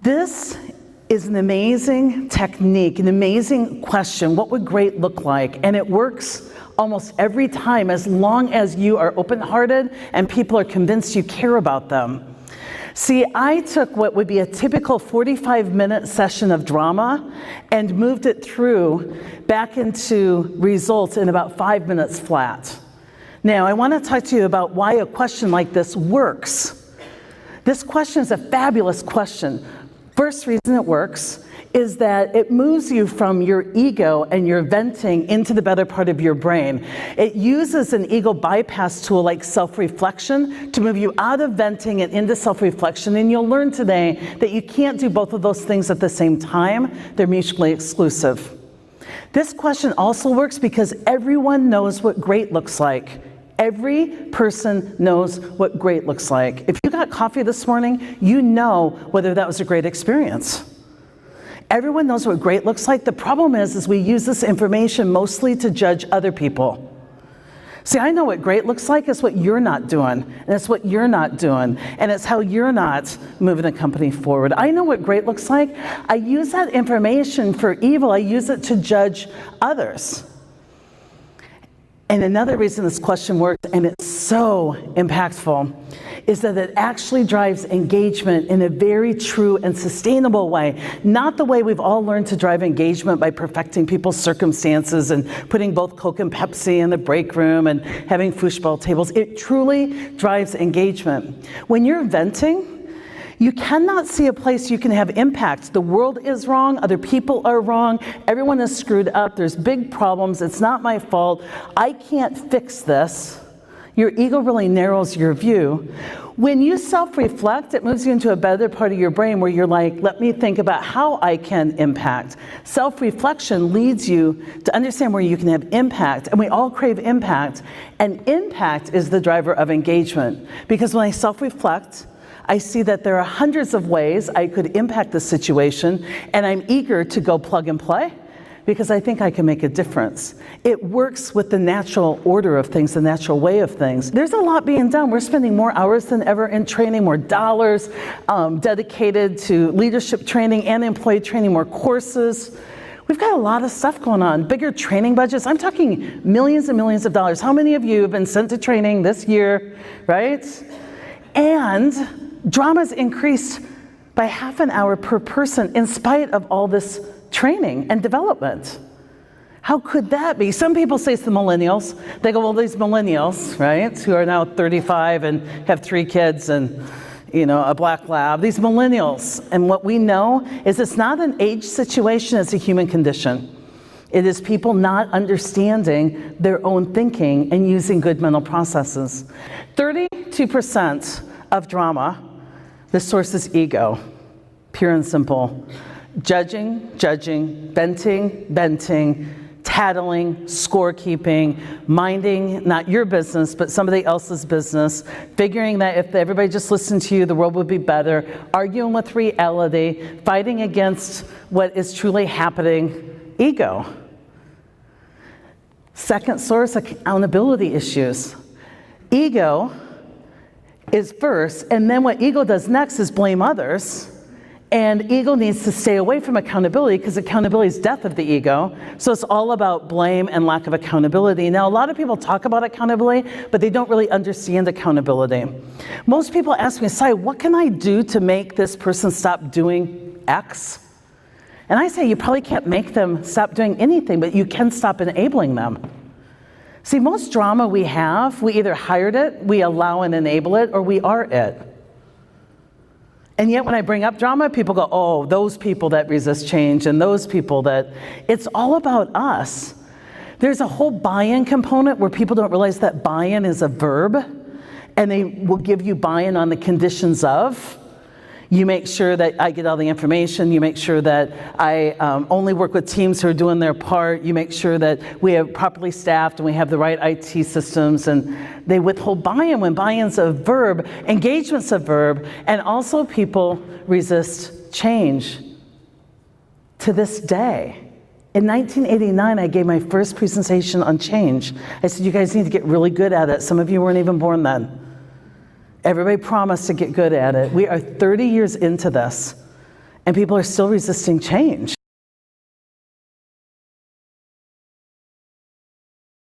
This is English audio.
This is an amazing technique, an amazing question. What would great look like? And it works almost every time as long as you are open-hearted and people are convinced you care about them. See, I took what would be a typical 45-minute session of drama and moved it through back into results in about 5 minutes flat. Now, I want to talk to you about why a question like this works. This question is a fabulous question. First reason it works is that it moves you from your ego and your venting into the better part of your brain. It uses an ego bypass tool like self-reflection to move you out of venting and into self-reflection. And you'll learn today that you can't do both of those things at the same time. They're mutually exclusive. This question also works because everyone knows what great looks like. Every person knows what great looks like. If you got coffee this morning, you know whether that was a great experience. Everyone knows what great looks like. The problem is we use this information mostly to judge other people. See, I know what great looks like. It's what you're not doing, and it's what you're not doing, and it's how you're not moving the company forward. I know what great looks like. I use that information for evil. I use it to judge others. And another reason this question works, and it's so impactful, is that it actually drives engagement in a very true and sustainable way. Not the way we've all learned to drive engagement by perfecting people's circumstances and putting both Coke and Pepsi in the break room and having foosball tables. It truly drives engagement. When you're venting, you cannot see a place you can have impact. The world is wrong, other people are wrong, everyone is screwed up, there's big problems, it's not my fault, I can't fix this. Your ego really narrows your view. When you self-reflect, it moves you into a better part of your brain where you're like, let me think about how I can impact. Self-reflection leads you to understand where you can have impact, and we all crave impact, and impact is the driver of engagement. Because when I self-reflect, I see that there are hundreds of ways I could impact the situation, and I'm eager to go plug and play because I think I can make a difference. It works with the natural order of things, the natural way of things. There's a lot being done. We're spending more hours than ever in training, more dollars dedicated to leadership training and employee training, more courses. We've got a lot of stuff going on, bigger training budgets. I'm talking millions and millions of dollars. How many of you have been sent to training this year, right? And drama's increased by half an hour per person in spite of all this training and development. How could that be? Some people say it's the millennials. They go, well, these millennials, right, who are now 35 and have 3 kids and, you know, a black lab, these millennials. And what we know is it's not an age situation, it's a human condition. It is people not understanding their own thinking and using good mental processes. 32% of drama, the source is ego, pure and simple. Judging, venting, tattling, scorekeeping, minding not your business, but somebody else's business, figuring that if everybody just listened to you, the world would be better, arguing with reality, fighting against what is truly happening, ego. Second source, accountability issues. Ego is first, and then what ego does next is blame others. And ego needs to stay away from accountability because accountability is death of the ego. So it's all about blame and lack of accountability. Now, a lot of people talk about accountability, but they don't really understand accountability. Most people ask me, Sai, what can I do to make this person stop doing X? And I say, you probably can't make them stop doing anything, but you can stop enabling them. See, most drama we have, we either hired it, we allow and enable it, or we are it. And yet when I bring up drama, people go, oh, those people that resist change and those people that... It's all about us. There's a whole buy-in component where people don't realize that buy-in is a verb, and they will give you buy-in on the conditions of. You make sure that I get all the information. You make sure that I only work with teams who are doing their part. You make sure that we have properly staffed and we have the right IT systems. And they withhold buy-in when buy-in's a verb, engagement's a verb, and also people resist change. To this day, in 1989, I gave my first presentation on change. I said, you guys need to get really good at it. Some of you weren't even born then. Everybody promised to get good at it. We are 30 years into this, And people are still resisting change.